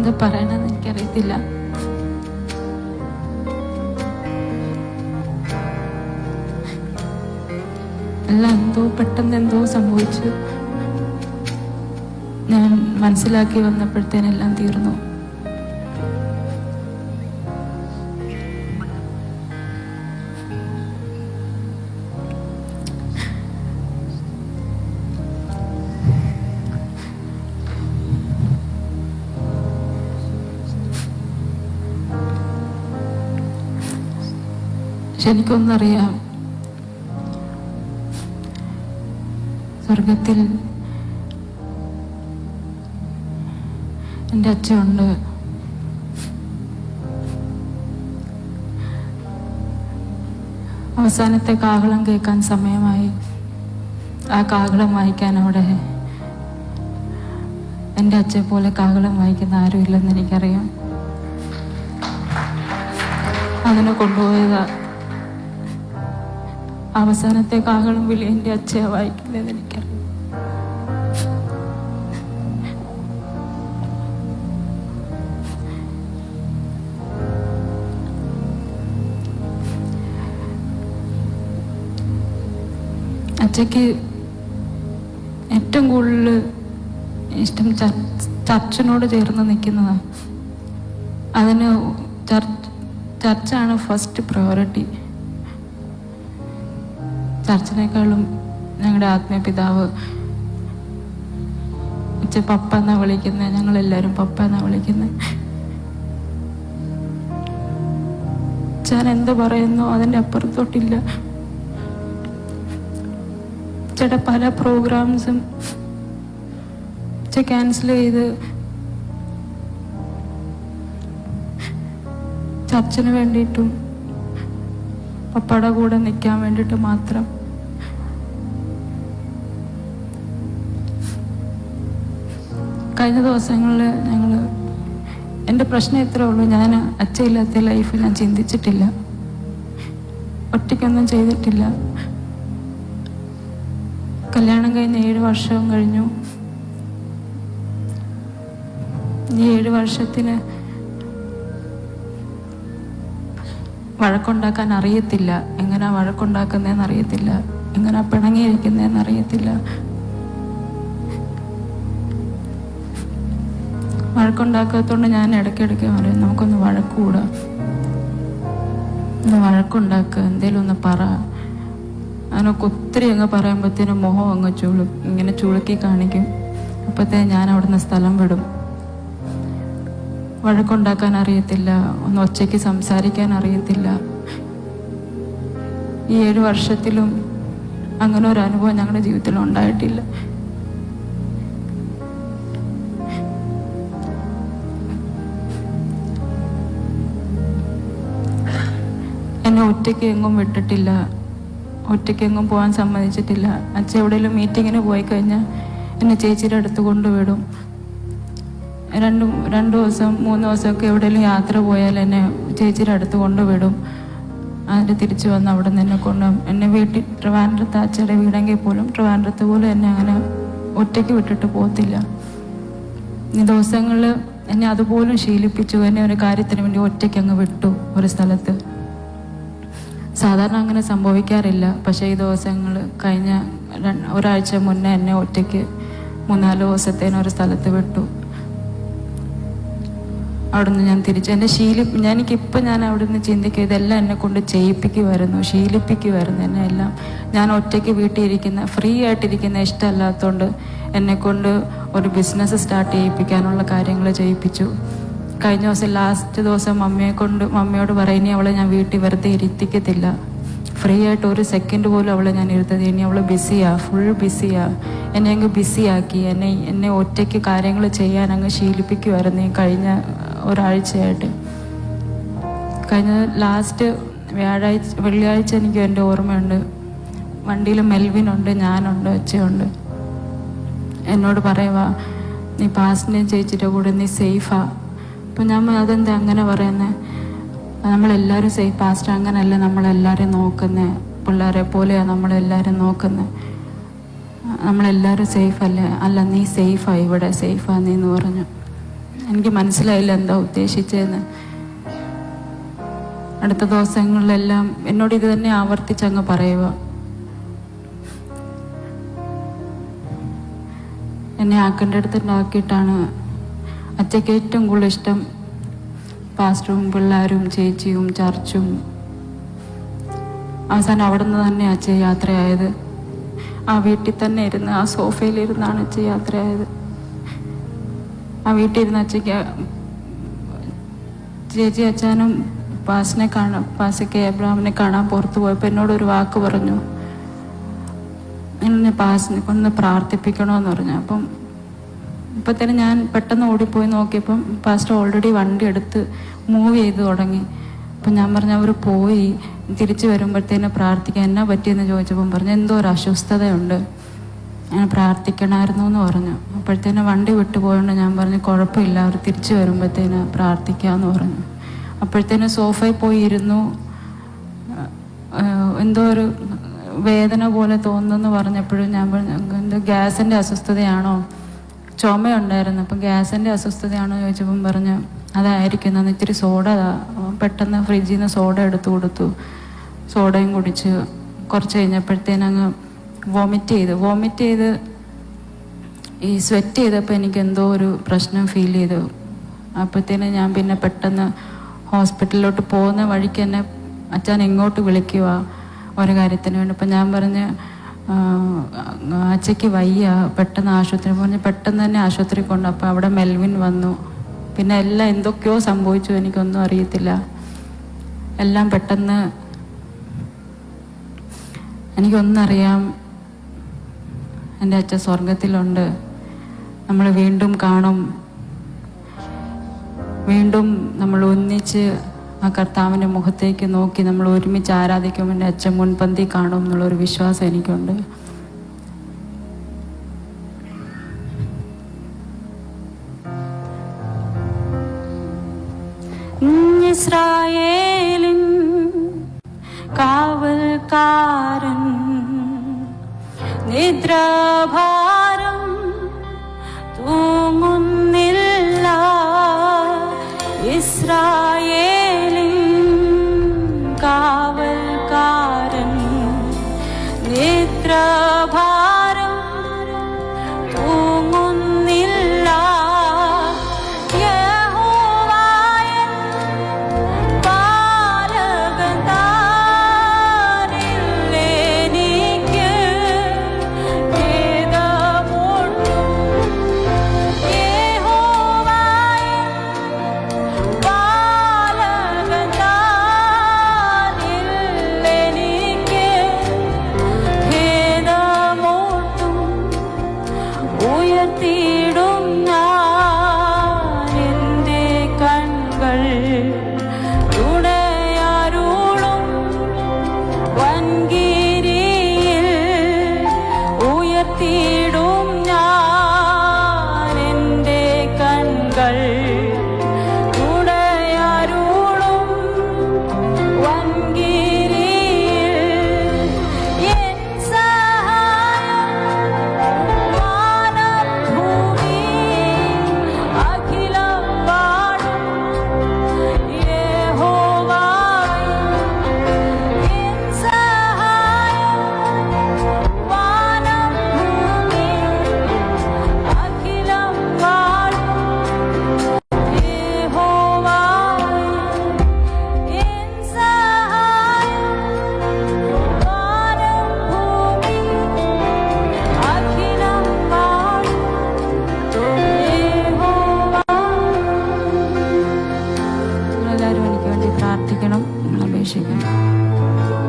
എന്താ പറയണമെന്ന് എനിക്കറിയത്തില്ല. എല്ലാം പെട്ടെന്ന് എന്തോ സംഭവിച്ചു. ഞാൻ മനസ്സിലാക്കി വന്നപ്പോഴത്തേനെല്ലാം തീർന്നു. എനിക്കൊന്നറിയാം, സ്വർഗത്തിൽ എൻ്റെ അച്ഛനുണ്ട്. അവസാനത്തെ കാഹളം കേൾക്കാൻ സമയമായി. ആ കാഹളം വായിക്കാൻ അവിടെ എൻ്റെ അച്ഛനെ പോലെ കാഹളം വായിക്കുന്ന ആരും ഇല്ലെന്ന് എനിക്കറിയാം. അതിനെ കൊണ്ടുപോയതാ. അവസാനത്തെ കാഹളം വിളി എൻ്റെ അച്ഛനെ വായിക്കുന്നതെന്ന് എനിക്കറിയാം. അച്ഛക്ക് ഏറ്റവും കൂടുതൽ ഇഷ്ടം ചർച്ചിനോട് ചേർന്ന് നിൽക്കുന്നതാണ്. അതിന് ചർച്ചാണ് ഫസ്റ്റ് പ്രയോറിറ്റി. ചർച്ചിനേക്കാളും ഞങ്ങളുടെ ആത്മീയ പിതാവ് പപ്പ എന്നാ വിളിക്കുന്നത്. ഞങ്ങളെല്ലാവരും പപ്പ എന്നാ വിളിക്കുന്നത്. ഞാൻ എന്ത് പറയുന്നു അതിൻ്റെ അപ്പുറത്തോട്ടില്ല. ചേട്ടാ പല പ്രോഗ്രാംസും ക്യാൻസൽ ചെയ്ത് ചർച്ചിന് വേണ്ടിയിട്ടും പപ്പയുടെ കൂടെ നിൽക്കാൻ വേണ്ടിയിട്ട് മാത്രം. കഴിഞ്ഞ ദിവസങ്ങളിൽ എൻ്റെ പ്രശ്നം ഇത്രേ ഉള്ളൂ. ഞാൻ അച്ഛയില്ലാത്ത ലൈഫ് ഞാൻ ചിന്തിച്ചിട്ടില്ല, ഒറ്റയ്ക്കൊന്നും ചെയ്തിട്ടില്ല. കല്യാണം കഴിഞ്ഞ് 7 വർഷവും കഴിഞ്ഞു. ഈ 7 വർഷത്തിന് വഴക്കുണ്ടാക്കാൻ അറിയത്തില്ല. എങ്ങനെയാ വഴക്കുണ്ടാക്കുന്നതെന്ന് അറിയത്തില്ല, എങ്ങനെയാ പിണങ്ങിയിരിക്കുന്നതെന്ന് അറിയത്തില്ല. വഴക്കുണ്ടാക്കാത്തതുകൊണ്ട് ഞാൻ ഇടയ്ക്കിടയ്ക്ക് പറയും, നമുക്കൊന്ന് വഴക്കൂടാ, ഒന്ന് വഴക്കുണ്ടാക്കുക, എന്തേലും ഒന്ന് പറ. അതിനൊക്കെ ഒത്തിരി അങ്ങ് പറയുമ്പോഴത്തേനും മുഖം അങ്ങ് ഇങ്ങനെ ചുളുക്കി കാണിക്കും. അപ്പോഴത്തേനും ഞാൻ അവിടുന്ന് സ്ഥലം വിടും. വഴക്കുണ്ടാക്കാൻ അറിയത്തില്ല, ഒന്ന് ഒച്ചയ്ക്ക് സംസാരിക്കാൻ അറിയത്തില്ല. ഈ 7 വർഷത്തിലും അങ്ങനെ ഒരു അനുഭവം ഞങ്ങളുടെ ജീവിതത്തിൽ ഉണ്ടായിട്ടില്ല. എന്നെ ഒറ്റയ്ക്ക് എങ്ങും വിട്ടിട്ടില്ല, ഒറ്റയ്ക്ക് എങ്ങും പോകാൻ സമ്മതിച്ചിട്ടില്ല. അച്ഛൻ എവിടെയെങ്കിലും മീറ്റിങ്ങിന് പോയി കഴിഞ്ഞാൽ എന്നെ ചേച്ചിയുടെ അടുത്ത് കൊണ്ടുവിടും. 2 ദിവസം 3 ദിവസമൊക്കെ എവിടെയെങ്കിലും യാത്ര പോയാൽ എന്നെ ചേച്ചിയുടെ അടുത്ത് കൊണ്ടുവിടും. അതിൻ്റെ തിരിച്ചു വന്ന് അവിടെ നിന്ന് എന്നെ വീട്ടിൽ ട്രിവാൻഡ്രത്ത് അച്ഛയുടെ വീടെങ്കിൽ പോലും ട്രിവാൻഡ്രത്ത് പോലും എന്നെ അങ്ങനെ ഒറ്റയ്ക്ക് വിട്ടിട്ട് പോകത്തില്ല. ഈ ദിവസങ്ങളിൽ എന്നെ അതുപോലും ശീലിപ്പിച്ചു. എന്നെ ഒരു കാര്യത്തിന് വേണ്ടി ഒറ്റയ്ക്ക് അങ്ങ് വിട്ടു ഒരു സ്ഥലത്ത്. സാധാരണ അങ്ങനെ സംഭവിക്കാറില്ല. പക്ഷേ ഈ ദിവസങ്ങൾ കഴിഞ്ഞ ഒരാഴ്ച മുന്നേ എന്നെ ഒറ്റയ്ക്ക് 3-4 ദിവസത്തേന് ഒരു സ്ഥലത്ത് വിട്ടു. അവിടുന്ന് ഞാൻ തിരിച്ചു എനിക്കിപ്പോൾ ഞാൻ അവിടുന്ന് ചിന്തിക്കുക, ഇതെല്ലാം എന്നെ കൊണ്ട് ചെയ്യിപ്പിക്കുമായിരുന്നു, ശീലിപ്പിക്കുമായിരുന്നു എന്നെ എല്ലാം. ഞാൻ ഒറ്റയ്ക്ക് വീട്ടിൽ ഇരിക്കുന്ന ഫ്രീ ആയിട്ടിരിക്കുന്ന ഇഷ്ടമല്ലാത്തതുകൊണ്ട് എന്നെക്കൊണ്ട് ഒരു ബിസിനസ് സ്റ്റാർട്ട് ചെയ്യിപ്പിക്കാനുള്ള കാര്യങ്ങൾ ചെയ്യിപ്പിച്ചു. കഴിഞ്ഞ ദിവസം ലാസ്റ്റ് ദിവസം മമ്മിയോട് പറയും, ഇനി അവളെ ഞാൻ വീട്ടിൽ വെറുതെ ഇരുത്തിക്കത്തില്ല, ഫ്രീ ആയിട്ട് ഒരു സെക്കൻഡ് പോലും അവളെ ഞാൻ ഇരുത്തത്. ഇനി അവൾ ഫുൾ ബിസിയാ. എന്നെ അങ്ങ് ബിസിയാക്കി. എന്നെ ഒറ്റയ്ക്ക് കാര്യങ്ങൾ ചെയ്യാൻ അങ്ങ് ശീലിപ്പിക്കുമായിരുന്നു ഈ കഴിഞ്ഞ ഒരാഴ്ചയായിട്ട്. കഴിഞ്ഞ ലാസ്റ്റ് വെള്ളിയാഴ്ച എനിക്ക് എൻ്റെ ഓർമ്മയുണ്ട്, വണ്ടിയിൽ മെൽവിനുണ്ട്, ഞാനുണ്ട്, അച്ഛയുണ്ട്. എന്നോട് പറയുവാ, നീ പാസ്റ്റിൻ്റെയും ചേച്ചിയുടെ കൂടെ നീ സേഫാ. അപ്പം ഞാൻ അതെന്താ അങ്ങനെ പറയുന്നത്? നമ്മളെല്ലാവരും സേഫ്. പാസ്റ്റ് അങ്ങനെയല്ല നമ്മളെല്ലാവരും നോക്കുന്നത്, പിള്ളേരെ പോലെയാണ് നമ്മളെല്ലാവരും നോക്കുന്നത്. നമ്മളെല്ലാവരും സേഫ് അല്ലേ? അല്ല, നീ സേഫാ, ഇവിടെ സേഫാ നീ എന്ന് പറഞ്ഞു. എനിക്ക് മനസ്സിലായില്ല എന്താ ഉദ്ദേശിച്ചതെന്ന്. അടുത്ത ദിവസങ്ങളിലെല്ലാം എന്നോട് ഇത് തന്നെ ആവർത്തിച്ചങ്ങ് പറയുക. എന്നെ ആക്കേണ്ട അടുത്തുണ്ടാക്കിയിട്ടാണ്. അച്ഛയ്ക്ക് ഏറ്റവും കൂടുതൽ ഇഷ്ടം പാസ്റ്ററും പിള്ളേരും ചേച്ചിയും ചർച്ചും. അവസാനം അവിടെ നിന്ന് തന്നെ അച്ഛൻ യാത്രയായത്. ആ വീട്ടിൽ തന്നെ ഇരുന്ന് ആ സോഫയിലിരുന്നാണ് അച്ഛൻ യാത്രയായത്. ആ വീട്ടിൽ ഇരുന്ന് അച്ഛയ്ക്ക് ചേച്ചി അച്ഛനും പാസ്റ്റർ എബ്രഹാമിനെ കാണാൻ പുറത്തു പോയപ്പോൾ എന്നോടൊരു വാക്ക് പറഞ്ഞു, എന്നെ പാസ്റ്ററിനെ കൊണ്ട് പ്രാർത്ഥിപ്പിക്കണമെന്ന് പറഞ്ഞു. അപ്പം ഇപ്പത്തേനും ഞാൻ പെട്ടെന്ന് ഓടിപ്പോയി നോക്കിയപ്പം പാസ്റ്റർ ഓൾറെഡി വണ്ടി എടുത്ത് മൂവ് ചെയ്ത് തുടങ്ങി. അപ്പം ഞാൻ പറഞ്ഞു അവർ പോയി, തിരിച്ചു വരുമ്പോഴത്തേനും പ്രാർത്ഥിക്കാൻ എന്നാ പറ്റിയെന്ന് ചോദിച്ചപ്പം പറഞ്ഞു എന്തോ ഒരു അസ്വസ്ഥതയുണ്ട്, ഞാൻ പ്രാർത്ഥിക്കണമായിരുന്നു എന്ന് പറഞ്ഞു. അപ്പോഴത്തേനും വണ്ടി വിട്ടുപോയോണ്ട് ഞാൻ പറഞ്ഞു കുഴപ്പമില്ല, അവർ തിരിച്ചു വരുമ്പോഴത്തേനും പ്രാർത്ഥിക്കാമെന്ന് പറഞ്ഞു. അപ്പോഴത്തേനും സോഫയിൽ പോയി ഇരുന്നു. എന്തോ ഒരു വേദന പോലെ തോന്നുന്നു പറഞ്ഞപ്പോഴും ഞാൻ പറഞ്ഞു എന്തോ ഗ്യാസിൻ്റെ അസ്വസ്ഥതയാണോ, ചുമയുണ്ടായിരുന്നു, അപ്പം ഗ്യാസിൻ്റെ അസ്വസ്ഥതയാണോ ചോദിച്ചപ്പം പറഞ്ഞു അതായിരിക്കും, അന്ന് ഇത്തിരി സോഡ പെട്ടെന്ന് ഫ്രിഡ്ജിൽ നിന്ന് സോഡ എടുത്തു കൊടുത്തു. സോഡയും കുടിച്ച് കുറച്ച് കഴിഞ്ഞപ്പോഴത്തേനങ്ങ് വോമിറ്റ് ചെയ്ത് ഈ സ്വെറ്റ് ചെയ്തപ്പോൾ എനിക്ക് എന്തോ ഒരു പ്രശ്നം ഫീൽ ചെയ്തു. അപ്പോഴത്തേനും ഞാൻ പിന്നെ പെട്ടെന്ന് ഹോസ്പിറ്റലിലോട്ട് പോകുന്ന വഴിക്ക് തന്നെ അച്ഛൻ ഇങ്ങോട്ട് വിളിക്കുക ഒരു കാര്യത്തിന് വേണ്ടി. അപ്പം ഞാൻ പറഞ്ഞ് അച്ഛയ്ക്ക് വയ്യ, പെട്ടെന്ന് ആശുപത്രി പറഞ്ഞ് പെട്ടെന്ന് തന്നെ ആശുപത്രി കൊണ്ട്. അപ്പോൾ അവിടെ മെൽവിൻ വന്നു. പിന്നെ എല്ലാം എന്തൊക്കെയോ സംഭവിച്ചു, എനിക്കൊന്നും അറിയത്തില്ല. എല്ലാം പെട്ടെന്ന് എനിക്കൊന്നറിയാം, എൻ്റെ അച്ഛൻ സ്വർഗത്തിലുണ്ട്, നമ്മൾ വീണ്ടും കാണും, വീണ്ടും നമ്മൾ ഒന്നിച്ച് ആ കർത്താവിൻ്റെ മുഖത്തേക്ക് നോക്കി നമ്മൾ ഒരുമിച്ച് ആരാധിക്കും, എൻ്റെ അച്ഛൻ മുൻപന്തി കാണും എന്നുള്ളൊരു വിശ്വാസം എനിക്കുണ്ട്. ഇസ്രായേലിൻ കാവൽക്കാരൻ നിദ്രാഭാരം തൂങ്ങുന്നില്ല. ഇസ്രായേലിൻ കാവൽക്കാരൻ നിദ്രാഭാരം തൂങ്ങുന്നില്ല. പ്രാർത്ഥിക്കണം, അപേക്ഷിക്കണം.